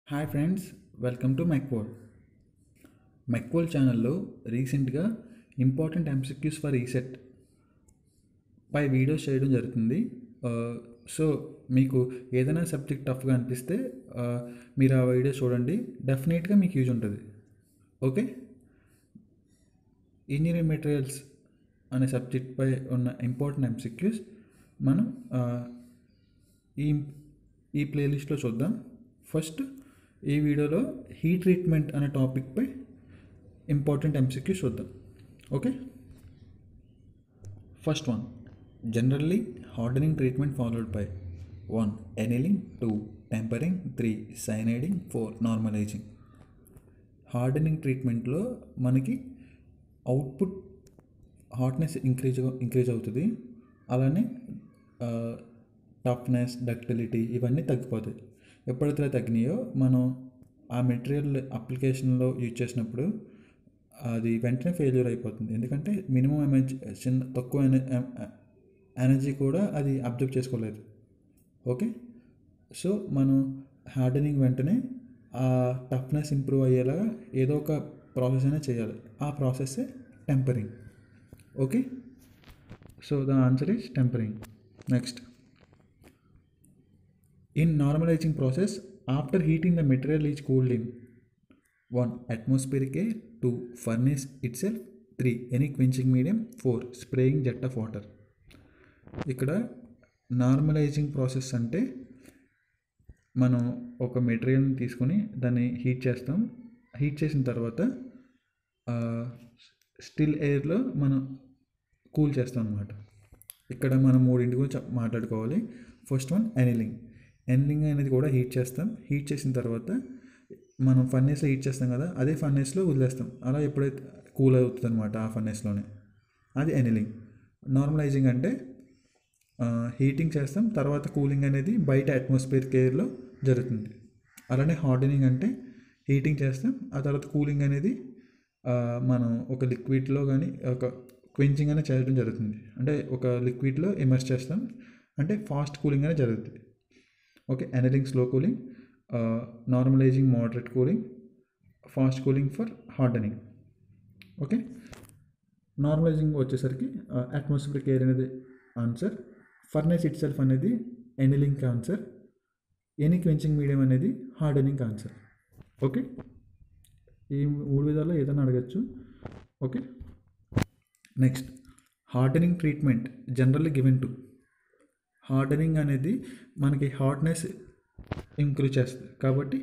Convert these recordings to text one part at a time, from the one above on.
Hi friends, welcome to మెక్వోల్. మెక్వోల్ ఛానల్లో రీసెంట్గా ఇంపార్టెంట్ ఎంసీక్యూస్ ఫర్ ఈసెట్ పై వీడియోస్ చేయడం జరుగుతుంది. సో మీకు ఏదైనా సబ్జెక్ట్ టఫ్గా అనిపిస్తే మీరు ఆ వీడియో చూడండి, డెఫినెట్గా మీకు యూజ్ ఉంటుంది. ఓకే, ఇంజనీరింగ్ మెటీరియల్స్ అనే సబ్జెక్ట్పై ఉన్న ఇంపార్టెంట్ ఎంసీక్యూస్ మనం ఈ ఈ ప్లేలిస్ట్లో చూద్దాం. ఫస్ట్ ఈ వీడియోలో హీట్ ట్రీట్మెంట్ అనే టాపిక్పై ఇంపార్టెంట్ ఎంసీక్యూస్ చూద్దాం. Okay, first one, generally hardening treatment followed by 1 annealing, 2 tempering, 3 cyaniding, 4 normalizing. Hardening ట్రీట్మెంట్లో మనకి అవుట్పుట్ హాట్నెస్ ఇంక్రీజ్ అవుతుంది, అలానే టఫ్నెస్, డక్టిలిటీ ఇవన్నీ తగ్గిపోతాయి. ఎప్పుడైతే తగ్గినాయో మనం ఆ మెటీరియల్ అప్లికేషన్లో యూజ్ చేసినప్పుడు అది వెంటనే ఫెయిల్యూర్ అయిపోతుంది. ఎందుకంటే మినిమం తక్కువ ఎనర్జీ కూడా అది అబ్జర్వ్ చేసుకోలేదు. ఓకే, సో మనం హార్డనింగ్ వెంటనే ఆ టఫ్నెస్ ఇంప్రూవ్ అయ్యేలా ఏదో ఒక ప్రాసెస్ అయినా చేయాలి. ఆ ప్రాసెస్సే tempering. Okay, so the answer is tempering. Next, in normalizing process, after heating the material is cooled in 1 atmospheric air, 2 furnace itself, 3 any quenching medium, 4 spraying jet of water. ఇక్కడ normalising process అంటే మనం ఒక మెటీరియల్ని తీసుకొని దాన్ని heat చేస్తాం. Heat చేసిన తర్వాత స్టిల్ ఎయిర్లో మనం కూల్ చేస్తాం అన్నమాట. ఇక్కడ మనం మూడింటి గురించి మాట్లాడుకోవాలి. First one ఎనిలింగ్. ఎనిలింగ్ అనేది కూడా హీట్ చేస్తాం. హీట్ చేసిన తర్వాత మనం ఫర్నేస్లో హీట్ చేస్తాం కదా, అదే ఫర్నేస్లో వదిలేస్తాం. అలా ఎప్పుడైతే కూల్ అవుతుంది అనమాట ఆ ఫర్నేస్లోనే, అది ఎనిలింగ్. నార్మలైజింగ్ అంటే హీటింగ్ చేస్తాం, తర్వాత కూలింగ్ అనేది బయట అట్మాస్ఫియర్ ఎయిర్లో జరుగుతుంది. అలానే హార్డనింగ్ అంటే హీటింగ్ చేస్తాం, ఆ తర్వాత కూలింగ్ అనేది మనం ఒక లిక్విడ్లో కానీ ఒక క్వెంచింగ్ అనేది చేయడం జరుగుతుంది. అంటే ఒక లిక్విడ్లో ఇమర్స్ చేస్తాం, అంటే ఫాస్ట్ కూలింగ్ అనేది జరుగుతుంది. Okay, annealing slow cooling, normalizing moderate cooling, fast cooling for hardening. Okay, normalizing వచ్చేసరికి అట్మాస్ఫియరిక్ ఎయిర్ అనేది ఆన్సర్, ఫర్నేస్ ఇట్ సెల్ఫ్ అనేది ఎనిలింగ్కి ఆన్సర్, ఎనీ క్వెంచింగ్ మీడియం అనేది హార్డనింగ్ ఆన్సర్. ఓకే, ఈ 3 విధాల్లో ఏదైనా అడగచ్చు. Okay, next, hardening treatment generally given to. Hardening అనేది మనకి హాట్నెస్ ఇంక్రీజ్ చేస్తుంది, కాబట్టి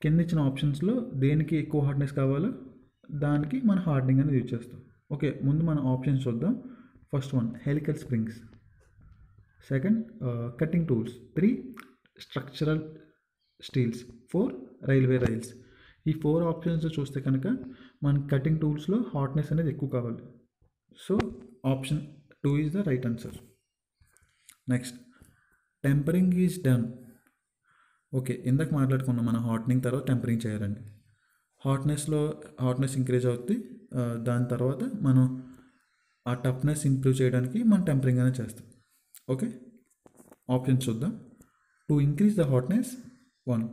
కింద ఇచ్చిన ఆప్షన్స్లో దేనికి ఎక్కువ హాట్నెస్ కావాలో దానికి మన హార్డనింగ్ అనేది యూజ్ చేస్తాం. ఓకే, ముందు మన ఆప్షన్స్ చూద్దాం. First one helical springs, second cutting tools, 3 structural steels, 4 railway rails. ఈ 4 ఆప్షన్స్ చూస్తే కనుక మన కటింగ్ టూల్స్లో హాట్నెస్ అనేది ఎక్కువ కావాలి. So option 2 is the right answer. Next, tempering is done. Okay, ఇందాక మాట్లాడుకున్నాం మనం హార్డనింగ్ తర్వాత టెంపరింగ్ చేయాలండి. హాట్నెస్ ఇంక్రీజ్ అవుతుంది, దాని తర్వాత మనం ఆ టఫ్నెస్ ఇంప్రూవ్ చేయడానికి మనం టెంపరింగ్ అనేది చేస్తాం. ఓకే, ఆప్షన్స్ చూద్దాం. To increase the hardness, 1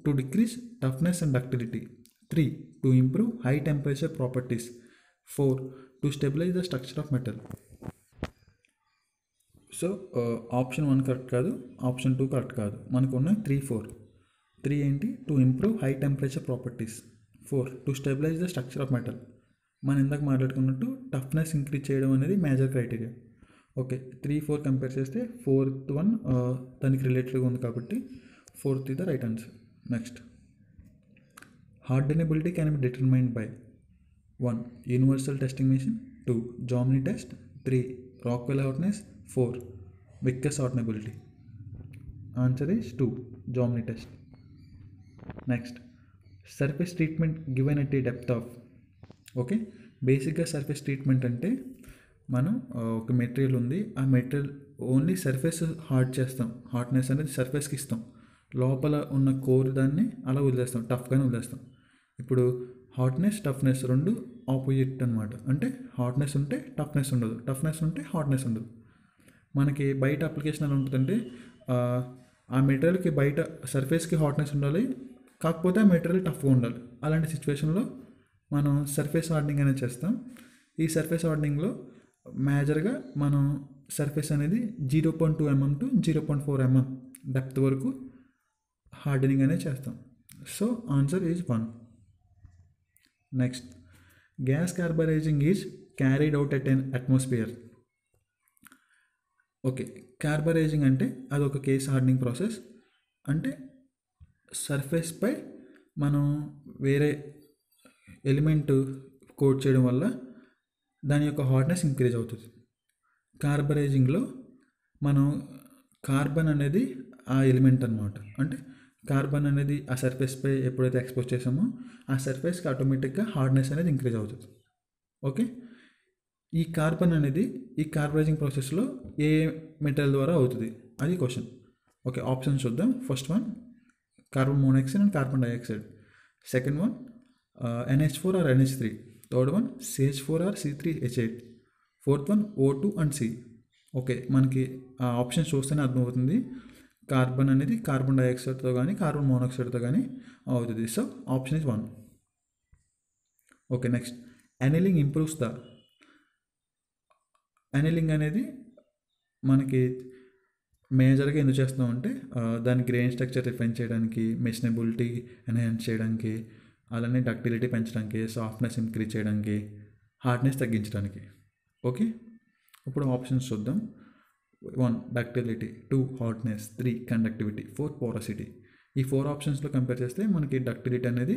to decrease toughness and ductility, 3 to improve high temperature properties, 4 to stabilise the structure of metal. So option 1 correct కాదు, ఆప్షన్ 2 కరెక్ట్ కాదు. మనకు ఉన్నాయి 3, 4. 3 ఏంటి? To improve high temperature properties, 4 to stabilise the structure of metal. మనం ఇందాక మాట్లాడుకున్నట్టు toughness increase చేయడం అనేది major criteria. Okay, 3, 4 compare చేస్తే 4th వన్ దానికి రిలేటెడ్గా ఉంది, కాబట్టి 4th is the right answer. Next, hardenability can be determined by 1 universal testing machine, 2 Jominy test, 3 Rockwell hardness, 4 Vickers hardenability. Answer is 2 Jominy test. Next, surface treatment given at a depth of. Okay, బేసిక్గా surface treatment అంటే మనం ఒక material ఉంది, ఆ material only surface hard చేస్తాం, hardness అనేది సర్ఫేస్కి ఇస్తాం, లోపల ఉన్న కోర్ దాన్ని అలా వదిలేస్తాం, టఫ్గానే వదిలేస్తాం. ఇప్పుడు హాట్నెస్, టఫ్నెస్ రెండు ఆపోజిట్ అనమాట. అంటే హాట్నెస్ ఉంటే టఫ్నెస్ ఉండదు, టఫ్నెస్ ఉంటే హాట్నెస్ ఉండదు. మనకి బయట అప్లికేషన్ ఎలా ఉంటుందంటే ఆ మెటీరియల్కి బయట సర్ఫేస్కి హాట్నెస్ ఉండాలి, కాకపోతే ఆ మెటీరియల్ టఫ్గా ఉండాలి. అలాంటి సిచ్యువేషన్లో మనం సర్ఫేస్ హార్డనింగ్ అనేది చేస్తాం. ఈ సర్ఫేస్ హార్డనింగ్లో మేజర్గా మనం సర్ఫేస్ అనేది 0.2 mm టు 0.4 mm డెప్త్ వరకు హార్డనింగ్ అనేది చేస్తాం. So answer is 1. Next, gas carburising is carried out at an atmosphere. Okay, carburising అంటే అదొక కేస్ హార్డనింగ్ ప్రాసెస్. అంటే సర్ఫేస్పై మనం వేరే ఎలిమెంట్ కోట్ చేయడం వల్ల దాని యొక్క హార్డ్నెస్ ఇంక్రీజ్ అవుతుంది. కార్బరైజింగ్లో మనం కార్బన్ అనేది ఆ ఎలిమెంట్ అనమాట. అంటే కార్బన్ అనేది ఆ సర్ఫేస్పై ఎప్పుడైతే ఎక్స్పోజ్ చేసామో ఆ సర్ఫేస్కి ఆటోమేటిక్గా హార్డ్నెస్ అనేది ఇంక్రీజ్ అవుతుంది. ఓకే, ఈ కార్బన్ అనేది ఈ కార్బరైజింగ్ ప్రాసెస్లో ఏ మెటీరియల్ ద్వారా అవుతుంది అది క్వశ్చన్. ఓకే, ఆప్షన్స్ చూద్దాం. First one carbon monoxide and carbon dioxide. Second one NH4 or NH3. Third one CH4 or C3H8. Fourth one O2 and C. Okay, మనకి ఆ ఆప్షన్ చూస్తేనే అర్థమవుతుంది కార్బన్ అనేది కార్బన్ డైఆక్సైడ్తో కానీ కార్బన్ మోనాక్సైడ్తో కానీ అవుతుంది. So option is 1. Okay, next, annealing improves the. Annealing అనేది మనకి మేజర్గా ఎందుకు చేస్తామంటే దాని గ్రెయిన్ స్ట్రక్చర్ రిఫైన్ చేయడానికి, మెషనబిలిటీ ఎన్హాన్స్ చేయడానికి, అలానే డక్టిలిటీ పెంచడానికి, సాఫ్ట్నెస్ ఇంక్రీజ్ చేయడానికి, హార్డ్నెస్ తగ్గించడానికి. ఓకే, ఇప్పుడు ఆప్షన్స్ చూద్దాం. 1 డక్టిలిటీ, 2 హార్డ్నెస్, 3 కండక్టివిటీ, 4 పోరసిటీ. ఈ 4 ఆప్షన్స్లో కంపేర్ చేస్తే మనకి డక్టిలిటీ అనేది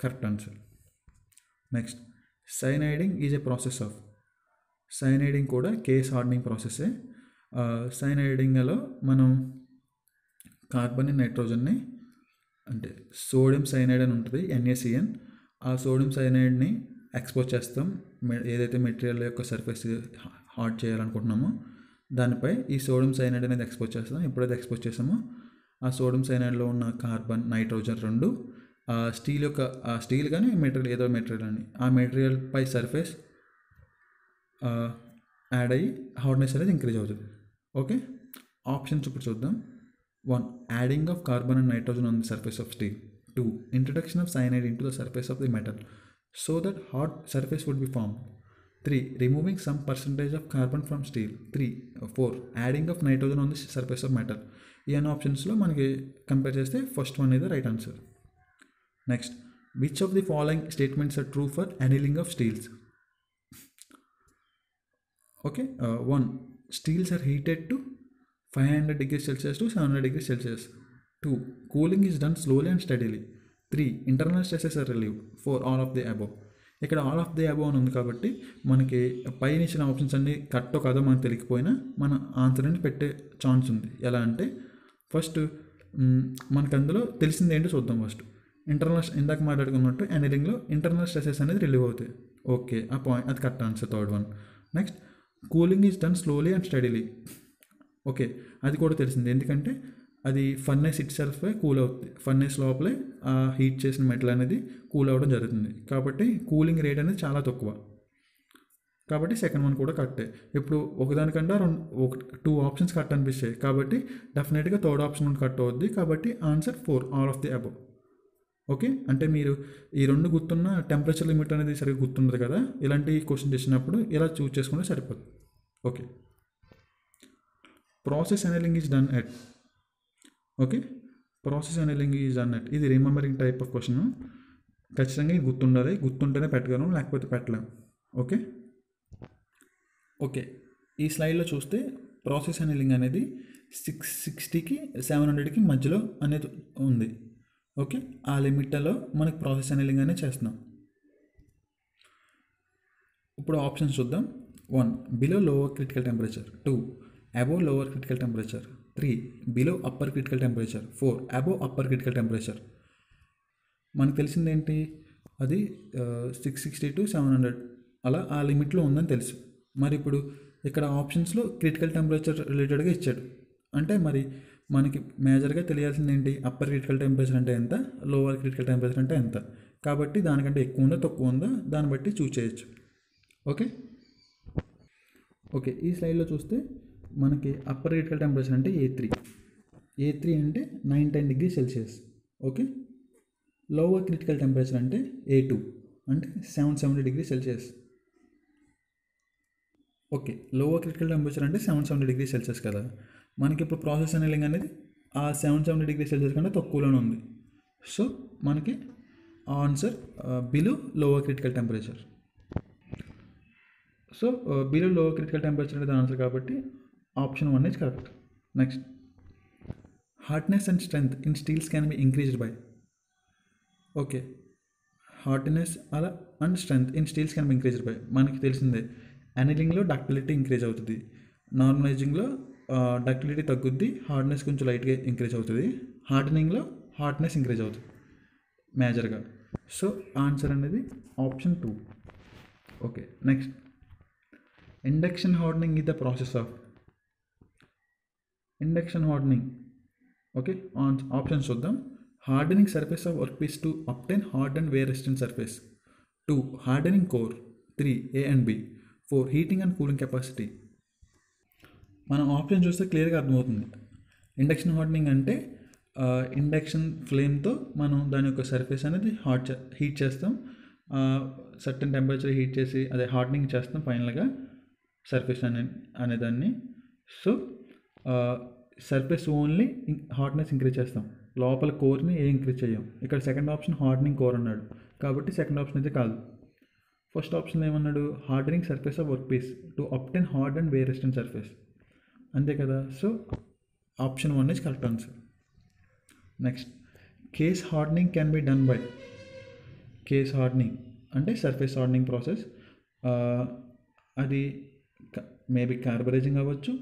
correct answer. Next, cyaniding is a process of. Cyaniding కూడా కేస్ హార్డనింగ్ ప్రాసెస్సే. సైనైడింగ్లో మనం కార్బన్ నైట్రోజన్ని, అంటే సోడియం సైనైడ్ అని ఉంటుంది NaCN, ఆ సోడియం సైనైడ్ని ఎక్స్పోజ్ చేస్తాం. ఏదైతే మెటీరియల్ యొక్క సర్ఫేస్ హార్డ్ చేయాలనుకుంటున్నామో దానిపై ఈ సోడియం సైనైడ్ అనేది ఎక్స్పోజ్ చేస్తాం. ఎప్పుడైతే ఎక్స్పోజ్ చేస్తామో ఆ సోడియం సైనైడ్లో ఉన్న కార్బన్ నైట్రోజన్ రెండు స్టీల్ యొక్క స్టీల్ కానీ మెటీరియల్ ఏదో మెటీరియల్ అని ఆ మెటీరియల్ పై సర్ఫేస్ యాడ్ అయ్యి హార్డ్నెస్ అనేది ఇంక్రీజ్ అవుతుంది. ఓకే, ఆప్షన్స్ ఇప్పుడు చూద్దాం. 1 adding of carbon and nitrogen on the surface of steel. 2 introduction of cyanide into the surface of the metal so that hard surface would be formed. 3 removing some percentage of carbon from steel. 4 adding of nitrogen on the surface of metal. ఈ అన్ని ఆప్షన్స్లో మనకి compare చేస్తే first one is the right answer. Next, which of the following statements are true for annealing of steels? Okay, 1 steels are heated to 500 degrees Celsius to 700 degrees Celsius. 2 cooling is done slowly and steadily. 3 internal stresses are relieved. 4 all of the above. ఇక్కడ all of the above అని ఉంది కాబట్టి మనకి పైన ఇచ్చిన options అన్ని కరెక్టో కాదో మనకు తెలియకపోయినా మన ఆన్సర్ అని పెట్టే ఛాన్స్ ఉంది. ఎలా అంటే ఫస్ట్ మనకు అందులో తెలిసింది ఏంటో చూద్దాం. ఫస్ట్ ఇంటర్నల్, ఇందాక మాట్లాడుకున్నట్టు అనీలింగ్లో ఇంటర్నల్ స్ట్రెసెస్ అనేది రిలీవ్ అవుతాయి. ఓకే, ఆ పాయింట్ అది correct answer, third one. Next, cooling is done slowly and steadily. Okay, అది కూడా తెలిసింది, ఎందుకంటే అది ఫర్నేస్ ఇట్ సెల్ఫే కూల్ అవుతుంది. ఫర్నేస్ లోపలే హీట్ చేసిన మెటల్ అనేది కూల్ అవ్వడం జరుగుతుంది. కాబట్టి కూలింగ్ రేట్ అనేది చాలా తక్కువ. కాబట్టి సెకండ్ వన్ కూడా కరెక్టే. ఇప్పుడు ఒకదానికంటే 2 ఆప్షన్స్ కరెక్ట్ అనిపిస్తాయి కాబట్టి డెఫినెట్గా థర్డ్ ఆప్షన్ కరెక్ట్ అవుద్ది. కాబట్టి answer 4 all of the above. Okay, అంటే మీరు ఈ రెండు గుర్తున్న టెంపరేచర్ లిమిట్ అనేది సరిగ్గా గుర్తుండదు కదా, ఇలాంటి క్వశ్చన్ చేసినప్పుడు ఇలా చూస్ చేసుకుంటే సరిపోతుంది. Okay, process annealing is done at. Okay, process annealing is done at, ఇది రిమెంబరింగ్ టైప్ ఆఫ్ క్వశ్చన్. ఖచ్చితంగా ఇది గుర్తుండాలి, గుర్తుంటేనే పెట్టగలం, లేకపోతే పెట్టలేం. ఓకే ఓకే ఈ స్లైడ్లో చూస్తే ప్రాసెస్ అనీలింగ్ అనేది 660కి 700కి మధ్యలో అనేది ఉంది. ఓకే, ఆ లిమిట్లో మనకి ప్రాసెస్ అనీలింగ్ అనేది చేస్తున్నాం. ఇప్పుడు ఆప్షన్స్ చూద్దాం. 1 below lower critical temperature. 2 above lower critical temperature. 3 below upper critical temperature. 4 above upper critical temperature. మనకు తెలిసింది ఏంటి, అది 660 to 700 అలా ఆ లిమిట్లో ఉందని తెలుసు. మరి ఇప్పుడు ఇక్కడ ఆప్షన్స్లో క్రిటికల్ టెంపరేచర్ రిలేటెడ్గా ఇచ్చాడు. అంటే మరి మనకి మేజర్గా తెలియాల్సింది ఏంటి, అప్పర్ క్రిటికల్ టెంపరేచర్ అంటే ఎంత, లోవర్ క్రిటికల్ టెంపరేచర్ అంటే ఎంత. కాబట్టి దానికంటే ఎక్కువ ఉందా తక్కువ ఉందా దాన్ని బట్టి చూస్ చేయొచ్చు. ఓకే ఓకే ఈ స్లైడ్లో చూస్తే మనకి అప్పర్ క్రిటికల్ టెంపరేచర్ అంటే A3 అంటే 9-10 degrees Celsius. Okay, lower critical temperature అంటే A2 అంటే 770 degree Celsius. Okay, lower critical temperature అంటే 770 డిగ్రీ సెల్సియస్ కదా. మనకి ఇప్పుడు ప్రాసెస్ అనలింగ్ అనేది ఆ 770 డిగ్రీ సెల్సియస్ కంటే తక్కువలోనే ఉంది. సో మనకి answer below lower critical temperature. So below lower critical temperature అనేది ఆన్సర్ కాబట్టి option 1 is correct. Next, hardness and strength in steels can be increased by. Okay, hardness అలా and strength in steels can be increased by మనకి తెలిసిందే. అనలింగ్లో ductility increase అవుతుంది, నార్మలైజింగ్లో ductility తగ్గుద్ది, hardness కొంచెం లైట్గా increase అవుతుంది, హార్డనింగ్లో హార్డ్నెస్ ఇంక్రీజ్ అవుతుంది మేజర్గా. సో ఆన్సర్ అనేది option 2. Okay, next, induction hardening is the process of. Induction hardening. Okay, options చూద్దాం. Hardening surface of work piece to obtain hard and wear resistant surface. 2 hardening core. 3 A and B. 4 heating and cooling capacity. మనం option చూస్తే క్లియర్గా అర్థమవుతుంది. Induction hardening అంటే induction ఫ్లేమ్తో మనం దాని యొక్క సర్ఫేస్ అనేది హీట్ చేస్తాం, సర్టన్ టెంపరేచర్ హీట్ చేసి అదే హార్డనింగ్ చేస్తాం ఫైనల్గా సర్ఫేస్ అనేదాన్ని. So surface only hardness increase చేస్తాం, లోపల కోర్ని ఇంక్రీజ్ చేయం. ఇక్కడ సెకండ్ ఆప్షన్ హార్డనింగ్ కోర్ అన్నాడు కాబట్టి సెకండ్ ఆప్షన్ అయితే కాదు. ఫస్ట్ ఆప్షన్లో ఏమన్నాడు, hardening surface of work piece to obtain hard and wear resistant surface, అంతే కదా. So option 1 is correct answer. Next, case hardening can be done by. Case hardening అంటే surface hardening process. అది maybe carburising అవ్వచ్చు,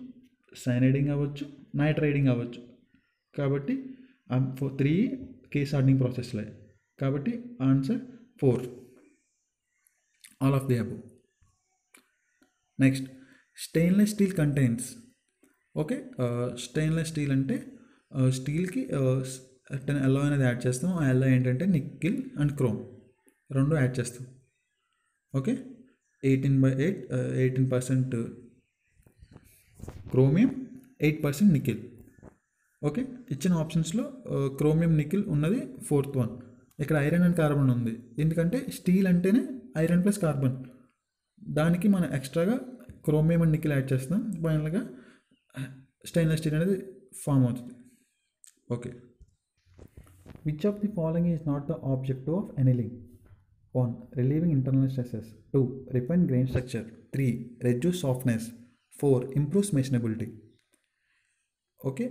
cyaniding అవ్వచ్చు, nitriding అవ్వచ్చు. కాబట్టి 3 case hardening ప్రాసెస్లే కాబట్టి answer 4, all of the above. Next, stainless steel contains. Okay, stainless steel అంటే స్టీల్కి alloy అనేది add చేస్తాం. ఆ అల్లాయ్ ఏంటంటే నిక్కిల్ అండ్ క్రోమ్ రెండు యాడ్ చేస్తాం. Okay, 18% chromium, 8% nickel. ఓకే, ఇచ్చిన ఆప్షన్స్లో క్రోమియం నికిల్ ఉన్నది 4th one. ఇక్కడ ఐరన్ అండ్ కార్బన్ ఉంది, ఎందుకంటే స్టీల్ అంటేనే ఐరన్ ప్లస్ కార్బన్, దానికి మనం ఎక్స్ట్రాగా క్రోమియం అండ్ నికిల్ యాడ్ చేస్తాం, ఫైనల్గా స్టెయిన్లెస్ స్టీల్ అనేది ఫామ్ అవుతుంది. Okay, which of the following is not the objective of annealing? 1 relieving internal stresses. 2 refine grain structure. 3 reduce softness. 4 improves machinability. Okay,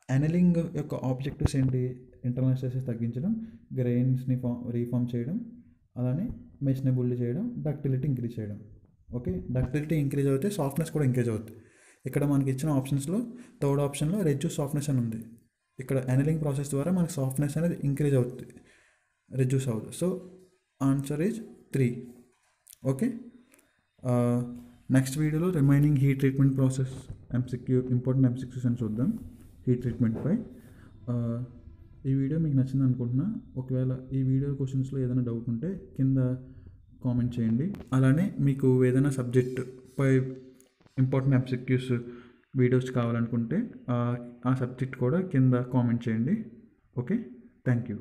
annealing యొక్క objectives ఏంటి? Internal stresses తగ్గించడం, గ్రెయిన్స్ని reform చేయడం, అలానే మెషనబిలిటీ చేయడం, డక్టిలిటీ ఇంక్రీజ్ చేయడం. Okay, ductility increase అవుతే softness కూడా increase అవుతుంది. ఇక్కడ మనకి ఇచ్చిన ఆప్షన్స్లో థర్డ్ ఆప్షన్లో రెడ్యూస్ సాఫ్ట్నెస్ అని ఉంది. ఇక్కడ ఎనలింగ్ ప్రాసెస్ ద్వారా మనకి సాఫ్ట్నెస్ అనేది ఇంక్రీజ్ అవుతుంది, రెడ్యూస్ అవుతుంది. So answer is 3. Okay, next వీడియోలో remaining heat treatment process important MCQs అని చూద్దాం హీట్ ట్రీట్మెంట్పై. ఈ వీడియో మీకు నచ్చింది అనుకుంటున్నా. ఒకవేళ ఈ వీడియో క్వశ్చన్స్లో ఏదైనా డౌట్ ఉంటే కింద కామెంట్ చేయండి. అలానే మీకు ఏదైనా సబ్జెక్ట్పై ఇంపార్టెంట్ MCQs వీడియోస్ కావాలనుకుంటే ఆ సబ్జెక్ట్ కూడా కింద కామెంట్ చేయండి. Okay, thank you.